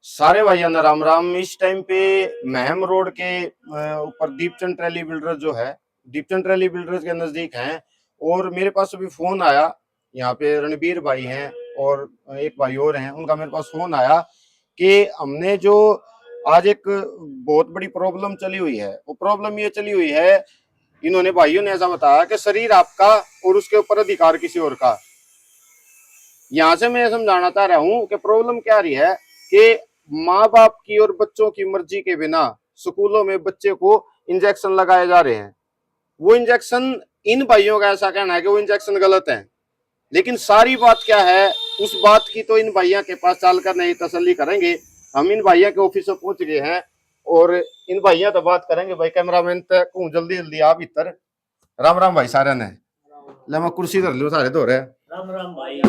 सारे भाइयों ने राम राम। इस टाइम पे महम रोड के ऊपर दीपचंद ट्रैली बिल्डर जो है, दीपचंद ट्रैली बिल्डर्स के नजदीक हैं। और मेरे पास अभी फोन आया, यहाँ पे रणबीर भाई हैं और एक भाई और हैं, उनका मेरे पास फोन आया कि हमने जो आज एक बहुत बड़ी प्रॉब्लम चली हुई है, वो प्रॉब्लम ये चली हुई है, इन्होंने भाइयों ने ऐसा बताया कि शरीर आपका और उसके ऊपर अधिकार किसी और का। यहाँ से मैं समझाना चाह रहा हूँ कि प्रॉब्लम क्या रही है कि माँ बाप की और बच्चों की मर्जी के बिना स्कूलों में बच्चे को इंजेक्शन लगाए जा रहे हैं। वो इंजेक्शन, इन भाइयों का ऐसा कहना है कि वो इंजेक्शन गलत है, लेकिन सारी बात क्या है, उस बात की तो इन भैया के पास चलकर नहीं तसल्ली करेंगे। हम इन भैया के ऑफिस में पहुंच गए हैं और इन भैया तो बात करेंगे। भाई कैमरामैन तक जल्दी जल्दी आप इधर। राम राम भाई सारे ने। ले मैं कुर्सी धर लो, सारे धो रहे। राम राम भाई।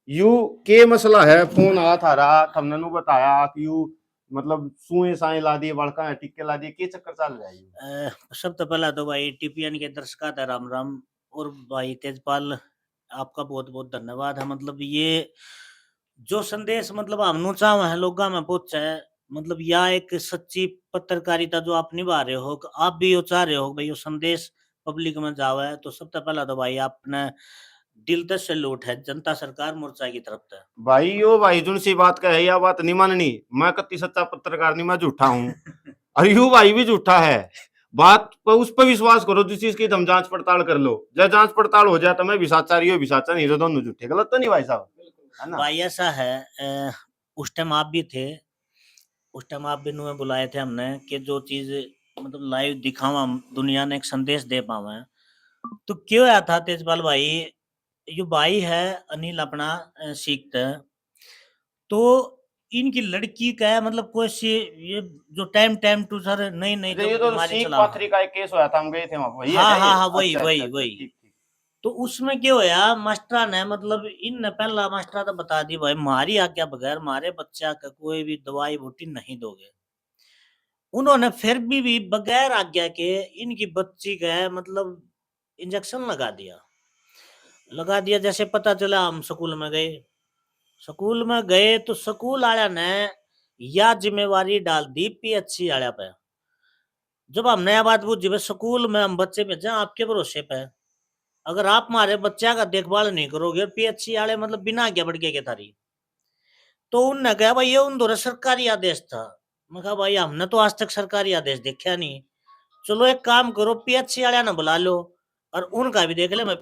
यू के मसला है, फोन आ था रहा, हमने नु बताया कि यू मतलब सुए साए ला दिए, बड़का है टिक्के ला दिए, के चक्कर चल रहा है। सब तो पहला तो भाई टीपीएन के दर्शक था राम राम। और भाई तेजपाल, आपका बहुत बहुत धन्यवाद है। मतलब ये जो संदेश मतलब हम चाह है लोग में पहुंचा है, मतलब या एक सच्ची पत्रकारिता जो आप निभा रहे हो, आप भी यो चाह रहे हो भाई यो संदेश पब्लिक में जावे, तो सबसे पहला तो भाई आपने दिल तक सैल्यूट है जनता सरकार मोर्चा की तरफ से। भाई यो भाई जुन सी बात का है, या बात नहीं माननी। मैं कत्ती सच्चा पत्रकार नहीं, मैं झूठा हूँ। और यू भाई भी झूठा है। बात पर उस पर विश्वास करो जिस चीज की तुम जांच पड़ताल कर लो। जब जांच पड़ताल हो जाए तो मैं भी साचा रही हो, भी साचा नहीं, तो दोनों झूठे। गलत तो नहीं भाई साहब, है ना? भाई ऐसा है, उस टाइम आप भी थे, उस टाइम आप भी नुए बुलाए थे हमने कि जो चीज मतलब लाइव दिखावा दुनिया ने एक संदेश दे पावे। तो क्यों आया था तेजपाल भाई, यो भाई है अनिल अपना सीखता है, तो इनकी लड़की का है मतलब कोई सी ये जो टाइम टाइम टू सर नई नई अच्छा, जो ये तो बीमारी सीख चला। पाथरी का एक केस हुआ था, हम गए थे वहां, वही है हाँ क्या हाँ ये? हाँ, वही अच्छा अच्छा वही अच्छा, वही। ठीक ठीक। तो उसमें क्या होया, मास्टर ने मतलब इन पहला मास्टर तो बता दी भाई मारी आज्ञा बगैर मारे बच्चा का कोई भी दवाई बूटी नहीं दोगे। उन्होंने फिर भी बगैर आज्ञा के इनकी बच्ची का मतलब इंजेक्शन लगा दिया। जैसे पता चला हम स्कूल में गए तो स्कूल वाला ने यह जिम्मेवारी डाल दी पीएचसी वाला पे। जब हम नया बात पूछी भाई स्कूल में हम बच्चे भेजे आपके भरोसे पे, अगर आप हमारे बच्चा का देखभाल नहीं करोगे, पीएचसी वाले मतलब बिना आज्ञा बढ़ के थारी, तो उनने कहा भाई ये उन दोनों सरकारी आदेश था। मैं कहा भाई हमने तो आज तक सरकारी आदेश देखा नहीं, चलो एक काम करो पीएचसी वाले ना बुला लो और उनका भी देख ले मैं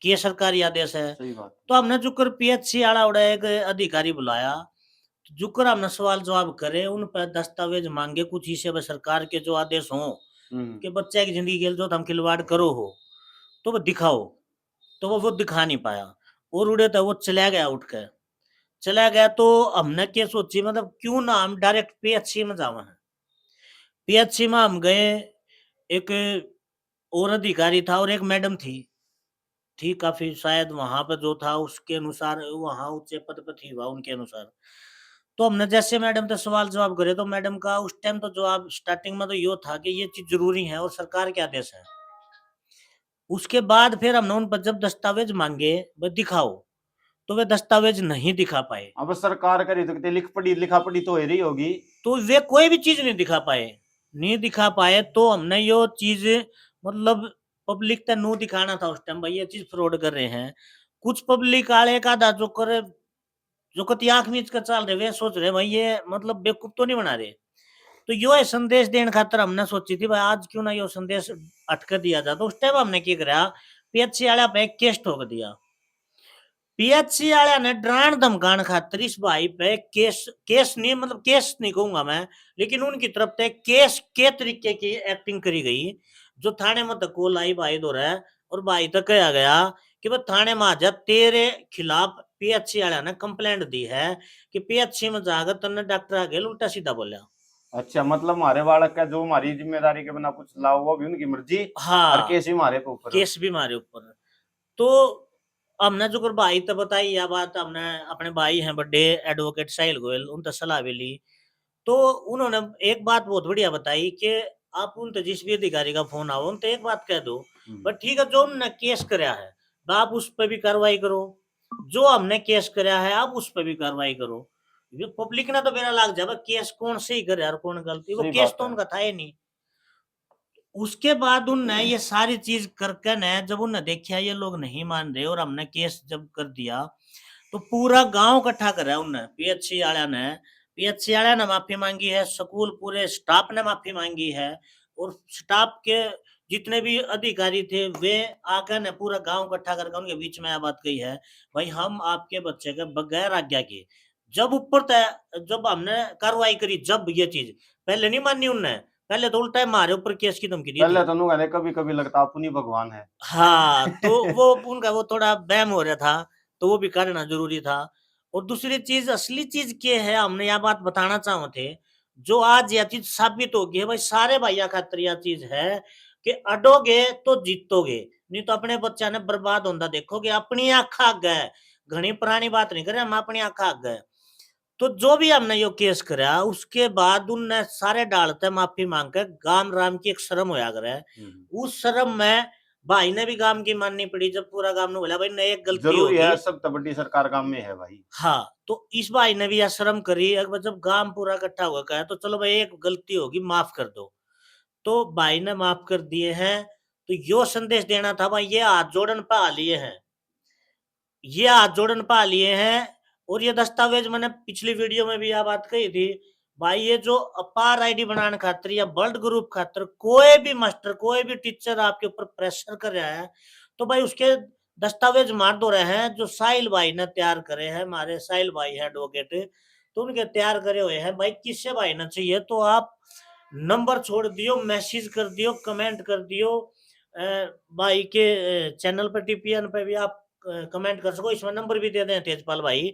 कि सरकारी आदेश है। सही बात। तो हमने जुकर पीएचसी वाला उड़ा एक अधिकारी बुलाया, जुकर हमने सवाल जवाब करे, उन पर दस्तावेज मांगे कुछ ही से सरकार के जो आदेश हो कि बच्चे की जिंदगी के लिए जो हम खिलवाड़ करो हो तो वो दिखाओ, तो वो दिखा नहीं पाया और उड़े तो वो चला गया, उठ के चला गया। तो हमने क्या सोची मतलब क्यों ना हम डायरेक्ट पीएचसी में जावा है। पीएचसी में हम गए, एक और अधिकारी था और एक मैडम थी काफी, शायद वहां पर जो था उसके अनुसार वहां ऊंचे पद पर थी वह उनके अनुसार। तो हमने जैसे मैडम से सवाल जवाब करे तो मैडम का उस टाइम तो जवाब स्टार्टिंग में तो यो था कि ये चीज जरूरी है और सरकार के आदेश है। उसके बाद फिर हमने उन पर जब दस्तावेज मांगे वो दिखाओ, तो वे दस्तावेज नहीं दिखा पाए। अब सरकार करी तो लिखा पढ़ी तो हो रही होगी। तो वे कोई भी चीज नहीं दिखा पाए। तो हमने यो चीज मतलब पब्लिक तक नो दिखाना था उस टाइम भाई ये चीज फ्रॉड कर रहे हैं। कुछ पब्लिक आले का दा जो करे, जो कति आंख मीच कर चल रहे वे सोच रहे भाई ये मतलब बेवकूफ तो नहीं बना रहे। तो यो है संदेश देने खातर हमने सोची थी भाई आज क्यों ना यो संदेश अटक दिया जाए। तो उस टाइम हमने क्या करा, पीएचसी वाला पे केस ठोक दिया। पीएचसी वाले ने डरान धमकान खातिर इस भाई पे केस नहीं मतलब केस नहीं कहूंगा मैं, लेकिन उनकी तरफ से केस के तरीके की एक्टिंग करी गई। जो थाने में तक कॉल आई भाई दो रहा है और भाई तक कहा गया कि भाई थाने में आ जा, तेरे खिलाफ पीएचसी वाले ने कंप्लेंट दी है कि पीएचसी में जाकर तन्ने डॉक्टर आगे उल्टा सीधा बोला। अच्छा, मतलब हमारे बालक का जो हमारी जिम्मेदारी के बिना कुछ लाओ, वो भी उनकी मर्जी। और हाँ, केस भी हमारे के ऊपर। केस भी मारे ऊपर। तो हमने जो भाई तो बताई यह बात, हमने अपने भाई हैं बड़े एडवोकेट साहिल गोयल उनसे सलाह भी ली। तो उन्होंने एक बात बहुत बढ़िया बताई कि आप उन जिस भी अधिकारी का फोन आओ उन एक बात कह दो, बट ठीक है जो उन्होंने केस कराया है आप उस पर भी कार्रवाई करो, जो हमने केस कराया है आप उस पर भी कार्रवाई करो। ये पब्लिक ने तो मेरा लाग जाए केस कौन सही करे यार कौन गलती, वो सही केस बात तो है। उनका था ही नहीं। उसके बाद उनने ये सारी चीज करके न जब उनने देखा ये लोग नहीं मान रहे और हमने केस जब कर दिया तो पूरा गांव इकट्ठा करा उनने, पीएचसी वाला ने, पीएचसी वाला ने माफी मांगी है, स्कूल पूरे स्टाफ ने माफी मांगी है, और स्टाफ के जितने भी अधिकारी थे वे आकर ने पूरा गांव इकट्ठा करके उनके बीच में यह बात कही है, भाई हम आपके बच्चे के बगैर आज्ञा के जब ऊपर तय जब हमने कार्रवाई करी, जब ये चीज पहले नहीं मानी उनने, पहले तो उल्टा हमारे ऊपर केस की धमकी दी पहले थी। तनु कहने कभी कभी लगता अपनी भगवान है। हाँ, तो वो उनका वो थोड़ा वहम हो रहा था, तो वो भी करना ज़रूरी था। और दूसरी चीज़, असली चीज़ क्या है, हमने यह बात बताना चाहे थे, जो आज यह चीज़ साबित हो गई है, भाई सारे भाइयों खातिर यह चीज़ है कि अडोगे तो जीतोगे, नहीं तो अपने बच्चा ने बर्बाद होंदा देखोगे, अपनी आँखां आगे। घणी पुरानी बात नहीं करे, हम अपनी आँखां आगे। तो जो भी हमने यो केस करा, उसके बाद उनने सारे डालते माफी मांग के गाम राम की एक शर्म होया करे, उस शर्म में भाई ने भी गाम की माननी पड़ी, जब पूरा गाम ने बोला भाई नहीं एक गलती जरूरी होगी। है, सब तो बड़ी सरकार काम में है भाई। हाँ, तो इस भाई ने भी यह शर्म करी, अगर जब गाम पूरा इकट्ठा हुआ कहा तो चलो भाई एक गलती होगी माफ कर दो, तो भाई ने माफ कर दिए हैं। तो यो संदेश देना था भाई, ये हाथ जोड़न पे आ लिए हैं, ये हाथ जोड़न पा लिए हैं। और ये दस्तावेज मैंने पिछली वीडियो में भी यह बात कही थी, भाई ये जो अपार आईडी बनाने खातिर या ब्लड ग्रुप खातिर कोई भी मास्टर कोई भी टीचर आपके ऊपर प्रेशर कर रहा है, तो भाई उसके दस्तावेज मार दो रहे हैं, जो साहिल भाई ने तैयार करे हैं, हमारे साहिल भाई है एडवोकेट, तो उनके तैयार करे हुए हैं। भाई किससे भाई ना चाहिए तो आप नंबर छोड़ दियो, मैसेज कर दियो, कमेंट कर दियो, भाई के चैनल पर टीपीएन पे भी आप कमेंट कर सको, इसमें नंबर भी दे दें तेजपाल भाई,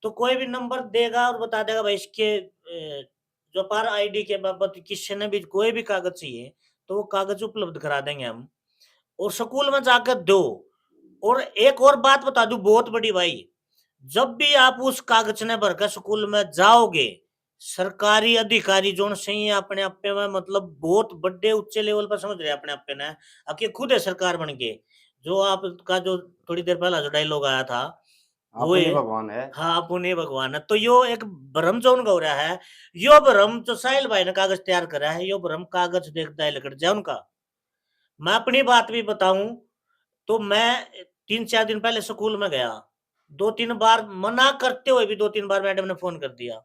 तो कोई भी नंबर देगा और बता देगा भाई इसके जो पर आईडी के बाबत किसी ने भी कोई भी कागज चाहिए तो वो कागज उपलब्ध करा देंगे हम, और स्कूल में जाकर दो। और एक और बात बता दूं बहुत बड़ी भाई, जब भी आप उस कागज ने भरकर स्कूल में जाओगे, सरकारी अधिकारी जो सही है अपने आप पे में, मतलब बहुत बड़े ऊंचे लेवल पर समझ रहे हैं अपने आप पे ना, अब ये खुद है सरकार बन के, जो आपका जो थोड़ी देर पहला जो डायलॉग आया था वो अपनी है, भगवान है। हाँ पुण्य भगवान है। तो यो एक भ्रम जो उनका हो रहा है, यो भ्रम जो साहिल भाई ने कागज तैयार करा है, यो भ्रम कागज देखता है लकड़ जाए उनका। मैं अपनी बात भी बताऊं तो मैं 3-4 दिन पहले स्कूल में गया, 2-3 बार मना करते हुए भी 2-3 बार मैडम ने फोन कर दिया,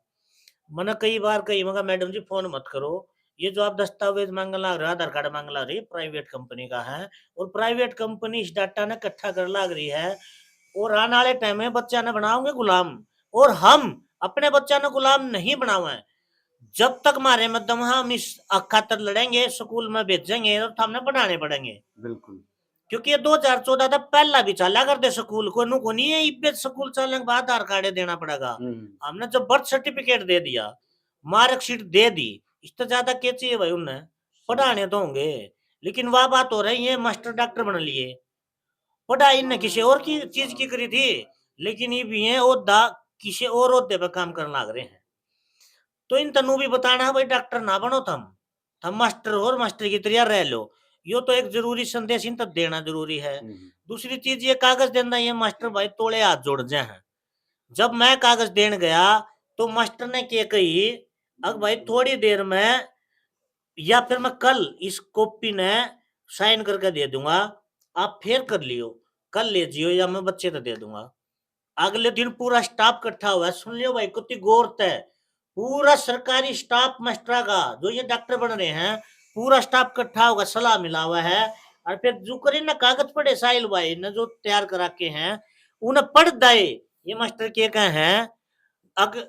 मना कई बार कही, मगर मैडम जी फोन मत करो, ये जो आप दस्तावेज मांगने लग रहे हो, आधार कार्ड मांगने लग रही है, प्राइवेट कंपनी का है, और प्राइवेट कंपनी इस डाटा ने इकट्ठा कर लग रही है, और आने वाले टाइम में बच्चा ने बनाओगे गुलाम, और हम अपने बच्चा ने गुलाम नहीं बनावे, जब तक हमारे मध्यम हम इस खातर लड़ेंगे, स्कूल में भेजेंगे तो हमने बनाने पड़ेंगे। बिल्कुल। क्योंकि ये 2014 था, पहला भी चला करते स्कूल को, नु को नहीं है इब्बे स्कूल चलने के बाद आधार कार्ड देना पड़ेगा। हमने जब बर्थ सर्टिफिकेट दे दिया, मार्कशीट दे दी, इससे ज्यादा क्या चाहिए भाई उन्हें, पढ़ाने तो होंगे। लेकिन वह बात हो रही है मास्टर डॉक्टर बन लिए, पढ़ाई इनने किसी और की चीज की करी थी, लेकिन ये भी है ओहदा किसी और ओहदे पे काम करने लग रहे हैं। तो इन तनु भी बताना है भाई डॉक्टर ना बनो, थम मास्टर हो और मास्टर की तरह रह लो, यो तो एक जरूरी संदेश इन तक देना जरूरी है। दूसरी चीज ये कागज देना, ये मास्टर भाई तोड़े हाथ जोड़ जाए हैं। जब मैं कागज देने गया तो मास्टर ने क्या कही, अब भाई थोड़ी देर में या फिर मैं कल इस कॉपी ने साइन करके दे दूंगा, आप फिर कर लियो, कल ले जियो या मैं बच्चे को दे दूंगा। अगले दिन पूरा स्टाफ इकट्ठा हुआ है, सुन लियो भाई कितनी गौरत है, पूरा सरकारी स्टाफ मास्टर का जो ये डॉक्टर बन रहे हैं, पूरा स्टाफ इकट्ठा होगा, सलाह मिला हुआ है, और फिर जो करे ना कागज पढ़े साहिल भाई ने जो तैयार करा के हैं, उन्हें पढ़ दाए, ये मास्टर के कहे हैं। अग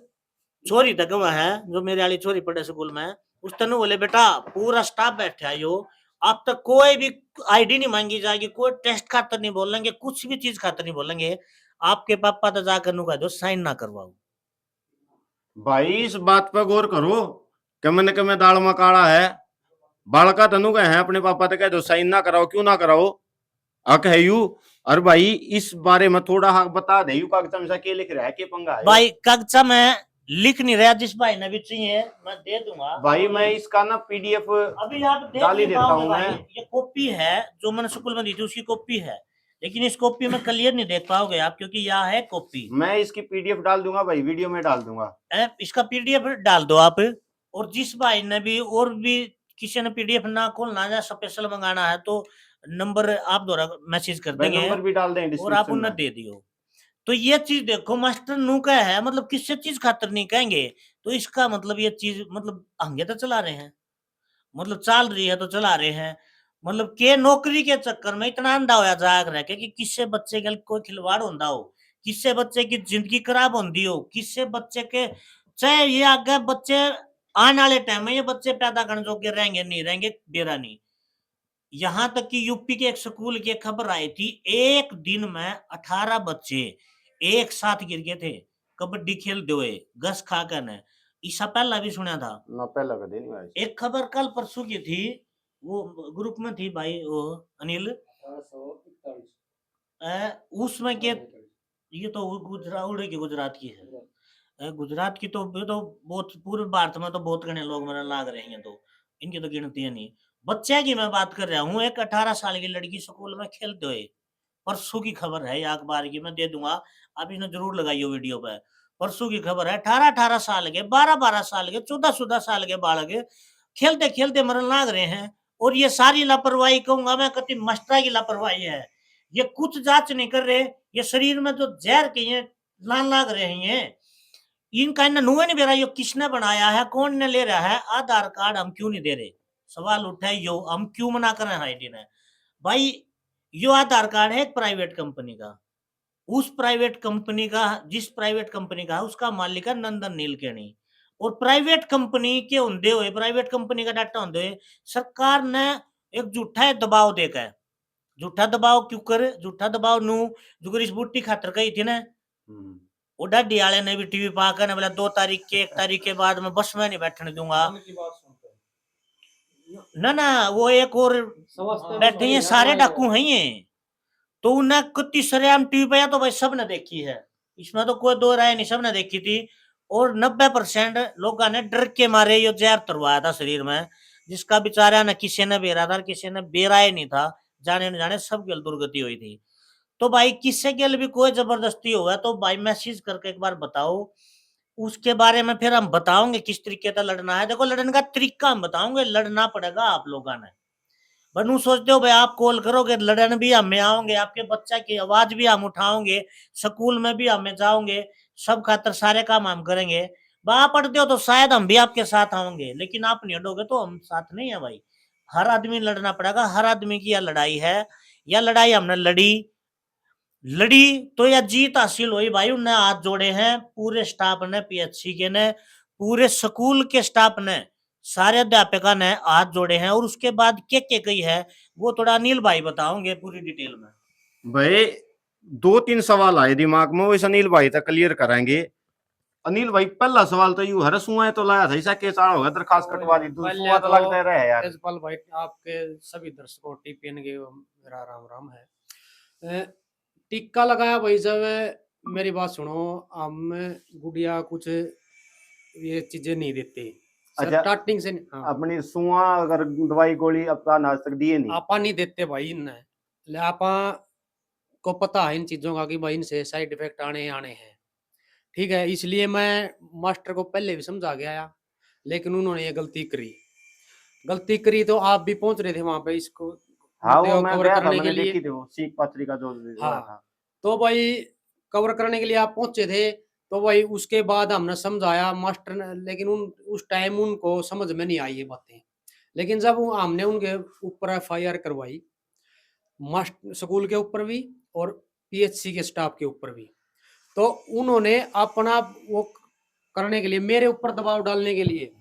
छोरी तक वह है जो मेरे वाली छोरी पढ़े स्कूल में, उस तनु बोले बेटा पूरा स्टाफ बैठा है यो, अब तक कोई भी आईडी नहीं मांगी जाएगी, कोई टेस्ट खातर नहीं बोलेंगे, कुछ भी चीज खातर नहीं बोलेंगे, आपके पापा तो जाकर नु कह दो साइन ना करवाओ। भाई इस बात पर गौर करो, कमे न कमे दाल में काला है, बालका तनु का है अपने पापा तो कह दो साइन ना कराओ, क्यों ना कराओ, हक है यू। और भाई इस बारे में थोड़ा हक बता दे, यू कागज में के लिख रहा है, के पंगा है भाई कागजा में लिख नहीं रहा, जिस भाई ने भी चाहिए मैं दे दूंगा भाई। मैं इसका ना पीडीएफ अभी आप देख डाल ही नहीं देता पाओगे हूँ भाई, मैं। ये कॉपी है जो मैंने स्कूल में दी थी उसकी कॉपी है, लेकिन इस कॉपी में क्लियर नहीं देख पाओगे आप, क्योंकि यहाँ है कॉपी। मैं इसकी पीडीएफ डाल दूंगा भाई, वीडियो में डाल दूंगा। इसका पीडीएफ डाल दो आप। और जिस भाई ने भी और भी किसी ने पीडीएफ ना खोलना या स्पेशल मंगाना है तो नंबर आप द्वारा मैसेज कर भाई देंगे नंबर भी डाल दें और आप डिस्क्रिप्शन उन्हें में। दे दियो। तो ये चीज देखो मास्टर नु का है, मतलब किससे चीज खातर नहीं कहेंगे। तो इसका मतलब ये चीज मतलब आगे तो चला रहे हैं, मतलब चल रही है तो चला रहे हैं। मतलब के नौकरी के चक्कर में इतना अंधा होया जाग रहा है कि किससे बच्चे के कोई खिलवाड़ होता हो, किससे बच्चे की जिंदगी खराब होती हो, किससे बच्चे के चाहे ये आगे बच्चे आने वाले टाइम में ये बच्चे पैदा करने जोगे रहेंगे नहीं रहेंगे डेरा नहीं। यहाँ तक कि यूपी के एक स्कूल की एक खबर आई थी, एक दिन में 18 बच्चे एक साथ गिर गए थे कबड्डी खेलते हुए घस खाकर ने। इससे पहला भी सुना था। ना पहला का दिन भाई। एक खबर कल परसों की थी, वो ग्रुप में थी भाई, वो अनिल उसमें के ये तो गुजरात उड़े की गुजरात की है। गुजरात की तो ये तो बहुत पूरे भारत में तो बहुत घने लोग मेरे लाग रहे हैं, तो इनकी तो गिनती है नहीं। बच्चे की मैं बात कर रहा हूँ, एक 18 साल की लड़की स्कूल में खेलते हुए, परसों की खबर है, ये अखबार की मैं दे दूंगा, आप इन्हें जरूर लगाइए वीडियो पे। परसों की खबर है, 18-18 साल के, 12-12 साल के, 14-14 साल के बालक खेलते खेलते मरन लाग रहे हैं। और ये सारी लापरवाही कहूंगा मैं, कति मास्टर की लापरवाही है। ये कुछ जांच नहीं कर रहे, ये शरीर में जो जहर के ये लान लाग रहे हैं, इनका इन्हें नुआ नहीं दे रहा, ये किसने बनाया है, कौन ने ले रहा है, आधार कार्ड हम क्यों नहीं दे रहे। सवाल उठा है यो, हम क्यों मना कर रहे हैं आईडी ने। भाई यो आधार कार्ड है एक प्राइवेट कंपनी का, उस प्राइवेट कंपनी का, जिस प्राइवेट कंपनी का उसका मालिक है नंदन नीलकेणी। और प्राइवेट कंपनी के होंदे हुए, प्राइवेट कंपनी का डाटा होंदे हुए सरकार ने एक झूठा दबाव देखा है। झूठा दबाव क्यों करे, झूठा दबाव नू जुगर इस बूटी खातर कही थी ना, वो डाडी वाले ने भी टीवी पा कर बोला 2 तारीख के 1 तारीख के बाद मैं बस में नहीं बैठने दूंगा। ना ना वो एक और बैठे हैं सारे डाकू हैं ये, तो उन्हें कितनी सरेआम टीवी पे या तो भाई सब ने देखी है, इसमें तो कोई दो राय नहीं, सब ने देखी थी। और 90% लोगों ने डर के मारे ये जहर तरवाया था शरीर में, जिसका बेचारा न किसी ने बेरा था किसी ने बेरा ही नहीं था, जाने न जाने सब गल दुर्गति हुई थी। तो भाई किससे गल भी कोई जबरदस्ती हुआ तो भाई मैसेज करके एक बार बताओ, उसके बारे में फिर हम बताओगे किस तरीके का लड़ना है। देखो लड़ने का तरीका हम बताओगे, लड़ना पड़ेगा आप लोगों ने। बनू सोचते हो भाई आप कॉल करोगे लड़न भी हमें आओगे, आपके बच्चा की आवाज भी हम उठाओगे, स्कूल में भी हमें जाओगे, सब खातर सारे काम हम करेंगे। आप पढ़ते हो तो शायद हम भी आपके साथ आओगे, लेकिन आप नहीं हटोगे तो हम साथ नहीं है भाई। हर आदमी लड़ना पड़ेगा, हर आदमी की यह लड़ाई है, यह लड़ाई हमने लड़ी लड़ी तो यह जीत हासिल हुई भाई। उनने हाथ जोड़े हैं पूरे स्टाफ ने, पीएचसी के ने, पूरे स्कूल के स्टाफ ने, सारे अध्यापकों ने हाथ जोड़े हैं। और उसके बाद क्या कही है वो थोड़ा अनिल भाई बताओगे पूरी डिटेल में। भाई 2-3 सवाल आए दिमाग में, वो इस अनिल भाई तक क्लियर कराएंगे। अनिल भाई पहला सवाल तो यू हर सुआ तो लाया था, ऐसा केस आ होगा दरखास्त कटवा दी, सुआ तो लगता रहे यार। तेजपाल भाई आपके सभी दर्शकों टीपीएन के मेरा राम राम है। टिक्का लगाया भाई जब मेरी बात सुनो, हम गुड़िया कुछ ये चीजें नहीं देते अच्छा, स्टार्टिंग से। हाँ अपनी सुआ अगर दवाई गोली अपना आज तक दिए नहीं, आपा नहीं देते भाई इन्हें, ले आपा को पता है इन चीजों का कि भाई इनसे साइड इफेक्ट आने आने हैं। ठीक है, इसलिए मैं मास्टर को पहले भी समझा गया, लेकिन उन्होंने ये गलती करी तो आप भी पहुंच रहे थे वहां पे इसको हाँ मुद्दे वो को मैं कवर गया था, करने के मैंने लिए। देखी थी वो सीख पात्री का जो हुआ हाँ था। तो भाई कवर करने के लिए आप पहुंचे थे, तो भाई उसके बाद हमने समझाया मास्टर ने, लेकिन उस टाइम उनको समझ में नहीं आई ये बातें। लेकिन जब हमने उनके ऊपर एफआईआर करवाई, मास्टर स्कूल के ऊपर भी और पीएचसी के स्टाफ के ऊपर भी, तो उन्होंने अपना वो करने के लिए मेरे ऊपर दबाव डालने के लिए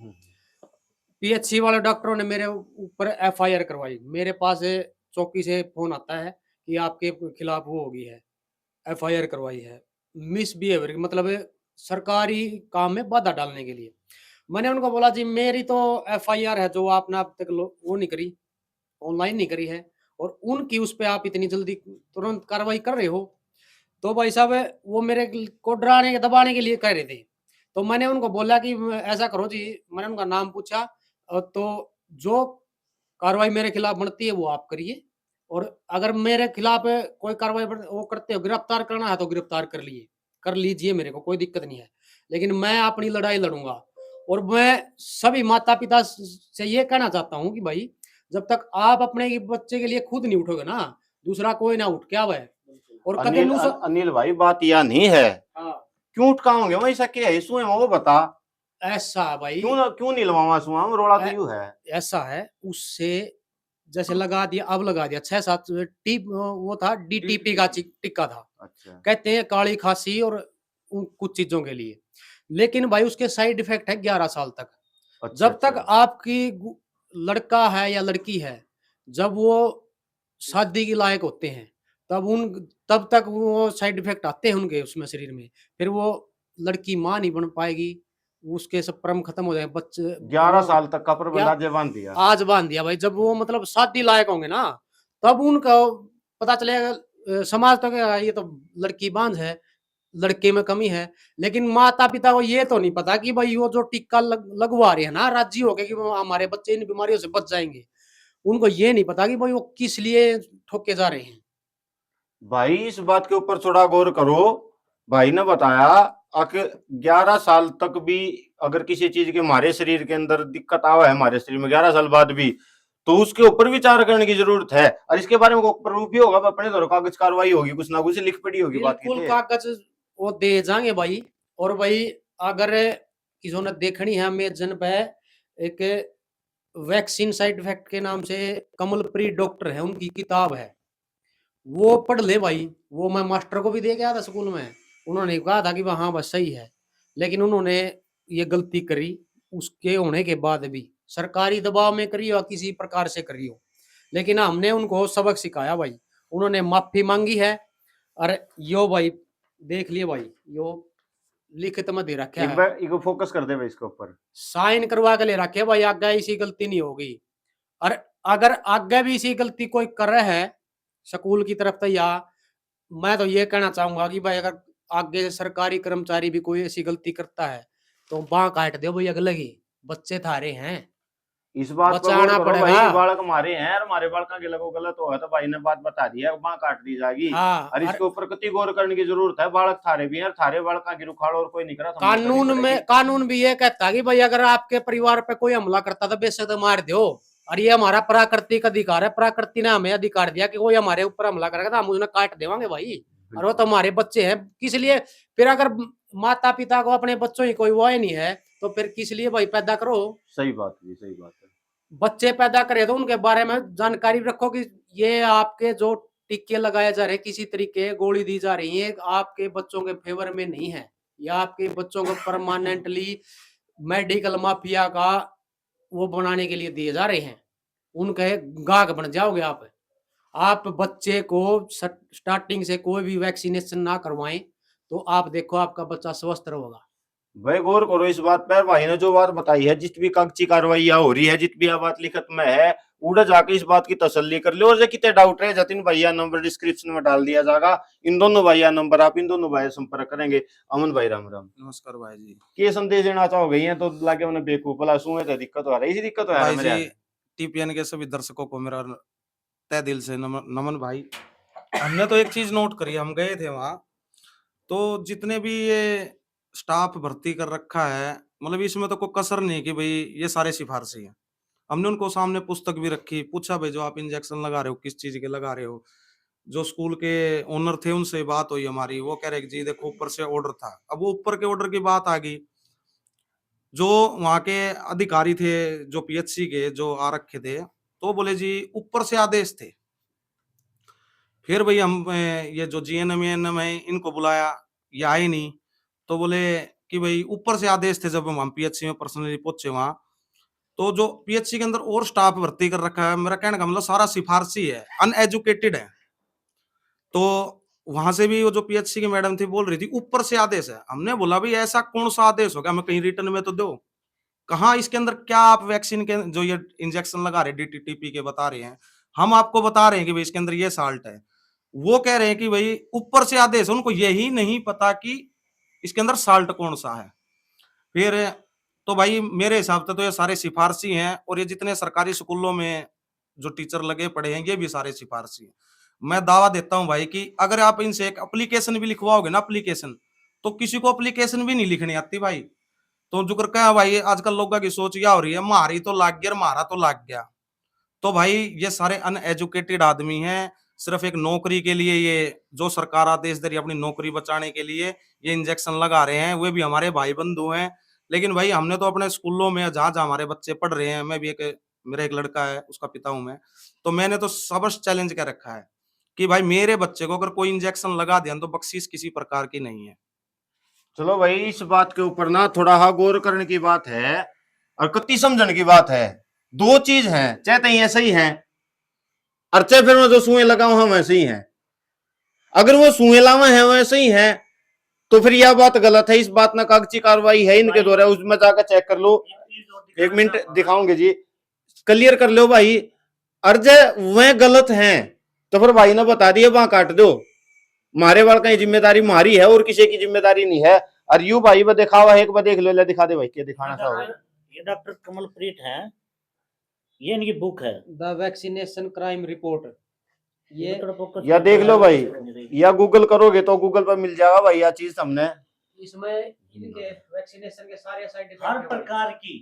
पीएचसी वाले डॉक्टरों ने मेरे ऊपर एफआईआर करवाई। मेरे पास चौकी से फोन आता है कि आपके खिलाफ वो होगी है, एफआईआर करवाई है मिसबिहेवियर, मतलब सरकारी काम में बाधा डालने के लिए। मैंने उनको बोला जी मेरी तो एफआईआर है जो आपने अब तक वो नहीं करी, ऑनलाइन नहीं करी है, और उनकी उस पर आप इतनी जल्दी तुरंत कार्रवाई कर रहे हो। तो भाई साहब वो मेरे को डराने दबाने के लिए कह रहे थे। तो मैंने उनको बोला कि ऐसा करो जी, मैंने उनका नाम पूछा, तो जो कार्रवाई मेरे खिलाफ बनती है वो आप करिए, और अगर मेरे खिलाफ कोई कार्रवाई वो करते हो, गिरफ्तार करना है तो गिरफ्तार कर लीजिए, मेरे को कोई दिक्कत नहीं है। लेकिन मैं अपनी लड़ाई लड़ूंगा। और मैं सभी माता पिता से ये कहना चाहता हूँ कि भाई, जब तक आप अपने बच्चे के लिए खुद नहीं उठोगे ना, दूसरा कोई ना उठ के आवे। और कदे अनिल अनिल भाई, बात यह नहीं है, हाँ, क्यों उठकाओगे वैसा क्या है इसमें, वो बता। ऐसा है भाई, क्यों नहीं लवावा सुहा रोड़ा तो ऐ- यू है। ऐसा है उससे, जैसे लगा दिया, अब लगा दिया 6-7 टी, वो था डीटीपी का टिक्का था। अच्छा कहते हैं काली खांसी और कुछ चीजों के लिए। लेकिन भाई उसके साइड इफेक्ट है 11 साल तक। अच्छा जब तक अच्छा। आपकी लड़का है या लड़की है, जब वो शादी के लायक होते हैं, तब तक वो साइड इफेक्ट आते हैं उनके उसमें शरीर में। फिर वो लड़की माँ नहीं बन पाएगी, उसके सब परम खत्म हो जाए बच्चे। 11 वो साल तक का क्या, प्रबंध आज बांध दिया। आज बांध दिया भाई। जब वो मतलब शादी लायक होंगे ना, तब उनका पता चलेगा। समाज तो कहेगा ये तो लड़की बांझ है, लड़के में कमी है। लेकिन माता पिता को ये तो नहीं पता कि भाई वो जो टीका लगवा रहे हैं ना, राजी हो गए कि वो हमारे बच्चे इन बीमारियों से बच जाएंगे, उनको ये नहीं पता कि भाई वो किस लिए ठोके जा रहे हैं। भाई इस बात के ऊपर थोड़ा गौर करो। भाई ने बताया कि 11 साल तक भी अगर किसी चीज के हमारे शरीर के अंदर दिक्कत आवा है, हमारे शरीर में 11 साल बाद भी, तो उसके ऊपर विचार करने की जरूरत है। और इसके बारे में कोई प्रूफ भी होगा, अपने तो कागज कार्रवाई होगी, कुछ ना कुछ लिख पड़ी होगी बात की बिल्कुल ते। कागज वो दे जाएंगे भाई। और भाई अगर किसी ने देखनी है अमेजन पे, एक वैक्सीन साइड इफेक्ट के नाम से कमलप्रीत डॉक्टर है, उनकी किताब है, वो पढ़ ले भाई। वो मैं मास्टर को भी दे गया था स्कूल में, उन्होंने कहा था कि हाँ बस सही है। लेकिन उन्होंने ये गलती करी, उसके होने के बाद भी सरकारी दबाव में करी हो, किसी प्रकार से करी हो, लेकिन हमने उनको सबक सिखाया भाई। उन्होंने माफी मांगी है। अरे यो भाई, देख लिए भाई, यो लिखित में दे रखा एक है, बार इको फोकस कर दे भाई इसके ऊपर। साइन करवा के ले रखे भाई, आगे इसी गलती नहीं होगी। और अगर आगे भी इसी गलती कोई कर रहा है स्कूल की तरफ से, या मैं तो ये कहना चाहूंगा कि भाई अगर आगे सरकारी कर्मचारी भी कोई ऐसी गलती करता है, तो बाँ काट दो भाई, अगले ही बच्चे थारे हैं, इस बात पर गौर बचाना करो पड़ेगा। भाई, बालक हमारे हैं और हमारे बालका के लगो गलत हो तो भाई ने बात बता दी है, बाँ काट दी जाएगी। हाँ, और इसके और ऊपर कति गौर करने की जरूरत है। बालक थारे भी हैं, थारे बालका की रुखाड़ और कोई नहीं करा, हमने करनी कानून पड़ेगी। में, कानून भी ये कहता है कि भाई अगर आपके परिवार पे कोई हमला करता तो बेशक मार दो। और ये हमारा प्राकृतिक अधिकार है, प्रकृति ने हमें अधिकार दिया कि कोई हमारे ऊपर हमला करेगा तो हम उन्हें काट देवांगे भाई। और वो तो हमारे बच्चे हैं, किस लिए? फिर अगर माता पिता को अपने बच्चों की कोई वो ही नहीं है, तो फिर किस लिए भाई पैदा करो? सही बात है, सही बात है। बच्चे पैदा करे तो उनके बारे में जानकारी रखो कि ये आपके जो टीके लगाए जा रहे हैं, किसी तरीके गोली दी जा रही है, आपके बच्चों के फेवर में नहीं है, या आपके बच्चों को परमानेंटली मेडिकल माफिया का वो बनाने के लिए दिए जा रहे हैं। उनके गाहक बन जाओगे आप बच्चे को स्टार्टिंग से कोई भी वैक्सीनेशन ना करवाएं, तो आप देखो आपका बच्चा स्वस्थ रहेगा। भाई गौर करो इस बात पर। भाई ने जो बात बताई है, जित भी कागजी कार्रवाई हो रही है, जित भी यह बात लिखत में है, उड़े जाके इस बात की तसल्ली कर लो। और जो कितने डाउट है, जतिन भैया नंबर डिस्क्रिप्शन में डाल दिया जाएगा, इन दोनों भैया नंबर, आप इन दोनों भाई संपर्क करेंगे। अमन भाई राम राम। नमस्कार भाई जी। के संदेश देना चाहोगे? ये तो लागे उन्हें बेवकूफ भला सुए तो दिक्कत हो रही, इसी दिक्कत हो रहा है भाई मेरे जी, यहाँ। टीपीएन के सभी दर्शकों को मेरा तहे दिल से नमन भाई। हमने तो एक चीज नोट करी, हम गए थे वहां, तो जितने भी ये स्टाफ भर्ती कर रखा है, मतलब इसमें तो कोई कसर नहीं कि भाई ये सारे सिफारसी हैं। हमने उनको सामने पुस्तक भी रखी, पूछा भाई जो आप इंजेक्शन लगा रहे हो किस चीज के लगा रहे हो। जो स्कूल के ओनर थे उनसे बात हुई हमारी, वो कह रहे कि जी देखो ऊपर से ऑर्डर था। अब वो ऊपर के ऑर्डर की बात आ गई, जो वहां के अधिकारी थे, जो पीएचसी के जो आ रखे थे, तो बोले जी ऊपर से आदेश थे। फिर भाई हम ये जो जीएनएम है इनको बुलाया, ये आए नहीं। तो बोले कि भाई ऊपर से आदेश थे। जब हम पीएचसी में पर्सनली पहुंचे वहां, तो जो पीएचसी के अंदर और स्टाफ भर्ती कर रखा है, मेरा कहने का मतलब सारा सिफारसी है, अनएजुकेटेड है। तो वहां से भी वो जो पीएचसी की मैडम थी बोल रही थी ऊपर से आदेश है। हमने बोला भाई ऐसा कौन सा आदेश होगा, हमें कहीं रिटर्न में तो दो। कहाँ इसके अंदर क्या आप वैक्सीन के जो ये इंजेक्शन लगा रहे डीटीटीपी के बता रहे हैं, हम आपको बता रहे हैं कि भाई इसके अंदर ये साल्ट है। वो कह रहे हैं कि भाई ऊपर से आदेश, उनको यही नहीं पता कि इसके अंदर साल्ट कौन सा है। फिर तो भाई मेरे हिसाब से तो ये सारे सिफारसी हैं। और ये जितने सरकारी स्कूलों में जो टीचर लगे पड़े हैं ये भी सारे सिफारसी हैं। मैं दावा देता हूं भाई कि अगर आप इनसे एक एप्लीकेशन भी लिखवाओगे ना, एप्लीकेशन, तो किसी को एप्लीकेशन भी नहीं लिखनी आती भाई। तो जो कर क्या भाई आजकल लोगों की सोच क्या हो रही है, मारी तो लाग गया, मारा तो लाग गया। तो भाई ये सारे अनएजुकेटेड आदमी हैं, सिर्फ एक नौकरी के लिए, ये जो सरकार आदेश दे रही है अपनी नौकरी बचाने के लिए ये इंजेक्शन लगा रहे हैं। वे भी हमारे भाई बंधु हैं। लेकिन भाई हमने तो अपने स्कूलों में जहां जहां हमारे बच्चे पढ़ रहे हैं, मैं भी मेरा एक लड़का है उसका पिता हूं मैं, तो मैंने तो सबसे चैलेंज कर रखा है कि भाई मेरे बच्चे को अगर कोई इंजेक्शन लगा दिया तो बख्शीश किसी प्रकार की नहीं है। चलो भाई, इस बात के ऊपर ना थोड़ा हा गौर करने की बात है और कत्ती समझने की बात है। दो चीज है, चाहे तो ऐसे ही है और चाहे फिर मैं जो सुए लगाऊ हम वैसे ही है। अगर वो सुए लावा है वैसे ही है तो फिर यह बात गलत है। इस बात ना कागजी कार्रवाई है इनके द्वारा, उसमें जाकर चेक कर लो। एक मिनट दिखाओगे जी, क्लियर कर लो भाई। अर्ज वह गलत है तो फिर भाई ने बता दिए वहां काट दो। मारे वाल का जिम्मेदारी मारी है और किसी की जिम्मेदारी नहीं है। और यू भाई वो दिखावा है, एक बार देख लो, ले दिखा दे भाई, क्या दिखाना चाहो। ये डॉक्टर कमलप्रीत है, ये इनकी बुक है द वैक्सीनेशन क्राइम रिपोर्ट। ये या देख लो भाई, या गूगल करोगे तो गूगल पर मिल जाएगा भाई यह चीज हमने। इसमें इनके वैक्सीनेशन के सारे साइड इफेक्ट हर प्रकार की,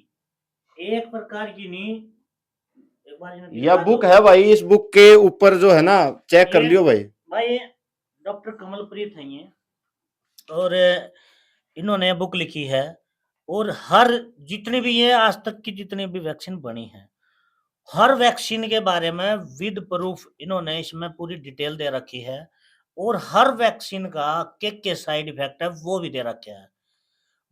एक प्रकार की नहीं, एक बार इन्हें यह दिखा बुक दो। है भाई, इस बुक के ऊपर जो है ना चेक कर ये- लियो भाई। भाई डॉक्टर कमलप्रीत हैं ये, और इन्होंने बुक लिखी है। और हर जितने भी ये आज तक की जितनी भी वैक्सीन बनी है, हर वैक्सीन के बारे में विद प्रूफ इन्होंने इसमें पूरी डिटेल दे रखी है। और हर वैक्सीन का क्या साइड इफेक्ट है वो भी दे रखा है।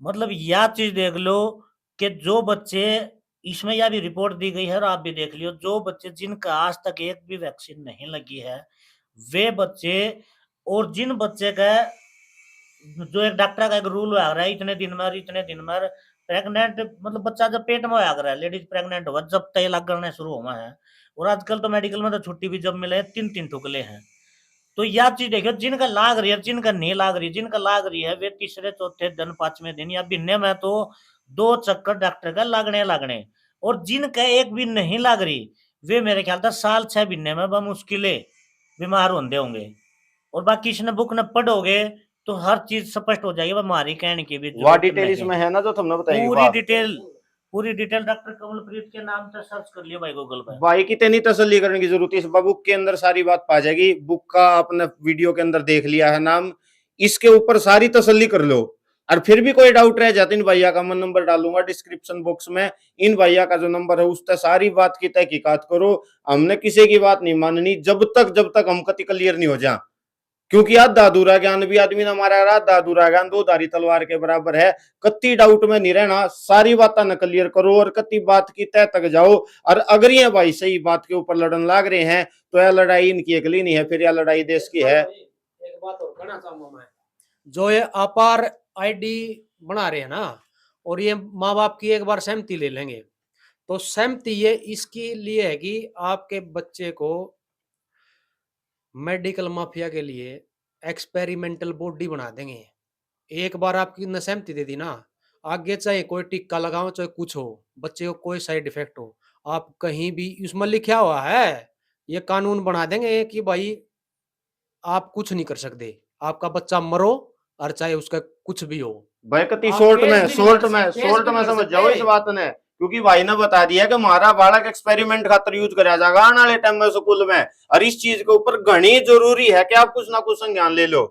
मतलब यह चीज देख लो कि जो बच्चे, इसमें यह भी रिपोर्ट दी गई है और आप भी देख लियो, जो बच्चे जिनका आज तक एक भी वैक्सीन नहीं लगी है वे बच्चे, और जिन बच्चे का जो एक डॉक्टर का एक रूल आ रहा है इतने दिन में और इतने दिन में प्रेग्नेंट, मतलब बच्चा जब पेट में आ रहा है, लेडीज प्रेग्नेंट हुआ जब तय लग करने शुरू हुआ है। और आजकल तो मेडिकल में तो छुट्टी भी जब मिले 3-3 ठुकले हैं। तो यह चीज देखियो, जिनका लाग रही है जिनका नहीं लाग रही, जिनका लाग रही है वे तीसरे चौथे दिन 5वें दिन या महीने में तो 2 चक्कर डॉक्टर का लागने। और जिनका एक भी नहीं लाग रही वे मेरे ख्याल से साल 6 महीने में मुश्किलें बीमार होंगे होंगे। और बाकी इसने बुक ने पढ़ोगे तो हर चीज स्पष्ट हो जाएगी। हमारी कहने की भी वह जरूरत डिटेल नहीं इसमें है। है ना जो तुमने बताई पूरी डिटेल डॉक्टर कमलप्रीत के नाम से सर्च कर लियो भाई गूगल पे। भाई की तेनी तसल्ली करने की जरूरत है, इस बुक के अंदर सारी बात पा जाएगी। बुक का आपने वीडियो के अंदर देख लिया है नाम, इसके ऊपर सारी तसल्ली कर लो। और फिर भी कोई डाउट रह जाता इन भैया का मैं नंबर डालूंगा डिस्क्रिप्शन बॉक्स में, इन भैया का जो नंबर है उस तक सारी बात की तहकीकात करो। हमने किसी की बात नहीं माननी जब तक हम कति क्लियर नहीं हो जाए। क्योंकि आधा अधूरा ज्ञान भी आदमी ने हमारा आधा अधूरा ज्ञान दो धारी तलवार के बराबर है। कत्ती डाउट में नहीं रहना, सारी बातें न क्लियर करो और कत्ती बात की तय तक जाओ। और अगर ये भाई सही बात के ऊपर लड़न लाग रहे हैं तो यह लड़ाई इनकी अकेली नहीं है, फिर यह लड़ाई देश की है। एक बात और कहना चाहूंगा मैं, जो ये अपार आईडी बना रहे हैं ना, और ये माँ बाप की एक बार सहमति ले लेंगे, तो सहमति ये इसके लिए है कि आपके बच्चे को मेडिकल माफिया के लिए एक्सपेरिमेंटल बॉडी बना देंगे। एक बार आपकी न सहमति दे दी ना, आगे चाहे कोई टिक्का लगाओ चाहे कुछ हो, बच्चे को कोई साइड इफेक्ट हो, आप कहीं भी उसमें लिखा हुआ है, ये कानून बना देंगे कि भाई आप कुछ नहीं कर सकते, आपका बच्चा मरो और चाहे उसका कुछ भी हो। भाई कति आप शॉर्ट केस में भी नहीं शॉर्ट कर में सकते, केस शॉर्ट भी में नहीं कर समझ जाओ इस सकते। बात ने, क्योंकि भाई ने बता दिया कि हमारा बालक एक्सपेरिमेंट खातर यूज कराया जाएगा आने वाले टाइम में स्कूल में। और इस चीज के ऊपर घनी जरूरी है कि आप कुछ ना कुछ संज्ञान ले लो।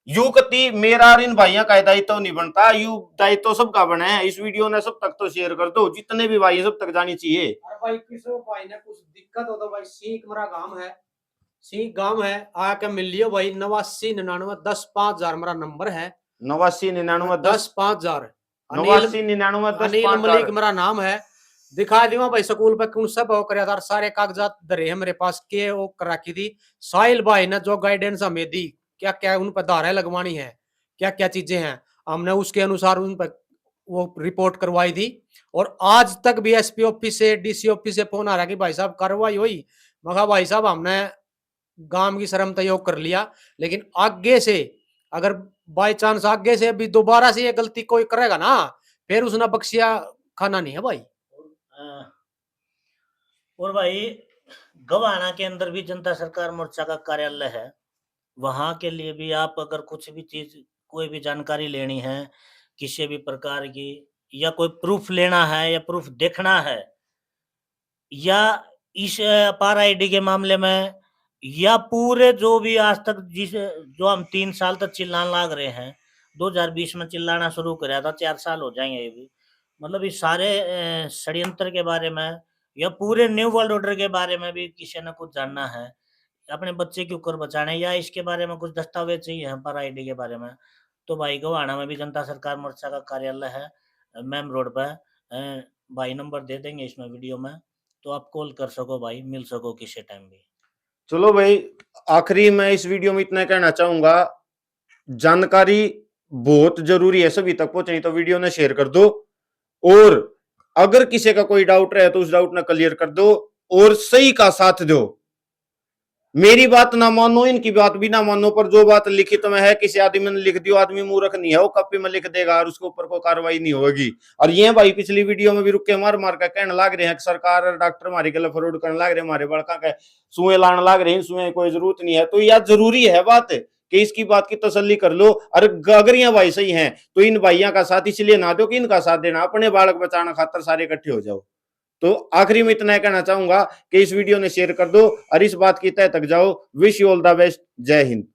यू कति मेरा और इन भाइयों का दायित्व नहीं बनता, यू दायित्व सबका बने है। इस वीडियो ने सब तक तो शेयर कर दो, जितने भी भाई सब तक जानी चाहिए। अरे भाई किसी भाई ने कुछ दिक्कत हो तो भाई सीख मेरा गांव है, सीख गांव है, आके मिल लियो भाई। 8999105000 मेरा नंबर है, 899910 105000। 899910 अनिल मलिक मेरा नाम है। दिखा दूंगा भाई स्कूल पे कौन सब हो कर सारे कागजात धरे हैं मेरे पास, के वो कर रखी थी। साहिल भाई ने जो गाइडेंस हमें दी, क्या क्या उन पर धाराएं लगवानी है, क्या क्या चीजें हैं, हमने उसके अनुसार उन पर वो रिपोर्ट करवाई थी। और आज तक भी एसपी ऑफिस से डीसी ऑफिस से फोन आ रहा है कि भाई साहब कार्रवाई हुई। मैं कहा भाई साहब हमने गांव की शर्म तयोग कर लिया, लेकिन आगे से अगर बाय चांस आगे से अभी दोबारा से ये गलती कोई करेगा ना, फिर उसने बख्शिया खाना नहीं है भाई। और भाई गवाना के अंदर भी जनता सरकार मोर्चा का कार्यालय है। वहाँ के लिए भी आप अगर कुछ भी चीज़ कोई भी जानकारी लेनी है, किसी भी प्रकार की या कोई प्रूफ़ लेना है या प्रूफ़ देखना है या इस अपार आईडी के मामले में या पूरे जो भी आज तक जो हम 3 साल तक चिल्लाने लाग रहे हैं, 2020 में चिल्लाना शुरू करा था, 4 साल हो जाएँगे ये भी। मतलब इस सारे षड्यंत्र के बारे में या पूरे न्यू वर्ल्ड ऑर्डर के बारे में भी किसी ने कुछ जानना है, अपने बच्चे के ऊपर बचाना है या इसके बारे में कुछ दस्तावेज़ चाहिए अपार आईडी के बारे में, तो भाई गोहाना में भी जनता सरकार मोर्चा का कार्यालय है मेम रोड पे। भाई नंबर दे देंगे इसमें वीडियो में, तो आप कॉल कर सको भाई, मिल सको किसी टाइम भी। चलो भाई, आखिरी में इस वीडियो में इतना कहना चाहूंगा, जानकारी बहुत जरूरी है, सभी तक पहुंचनी, तो वीडियो ने शेयर कर दो और अगर किसी का कोई डाउट रहे तो उस डाउट ने क्लियर कर दो और सही का साथ दो। मेरी बात ना मानो, इनकी बात भी ना मानो, पर जो बात लिखित में है, किसी आदमी ने लिख दियो, आदमी मूर्ख नहीं है, वो कॉपी में लिख देगा और उसके ऊपर कोई कार्रवाई नहीं होगी। और ये भाई पिछली वीडियो में भी रुके मार मार कर कहने लग रहे हैं कि सरकार और डॉक्टर हमारे गले फ्रॉड करने लग रहे हैं, हमारे बड़का के सुए लाने लग रहे हैं, सुए कोई जरूरत नहीं है। तो यह जरूरी है बात कि इसकी बात की तसल्ली कर लो। और अगर ये भाई सही हैं तो इन भाइयों का साथ इसलिए ना दो कि इनका साथ देना, अपने बालक बचाना खातर सारे इकट्ठे हो जाओ। तो आखिरी में इतना कहना चाहूंगा कि इस वीडियो ने शेयर कर दो और इस बात की तह तक जाओ। Wish you all the best. जय हिंद।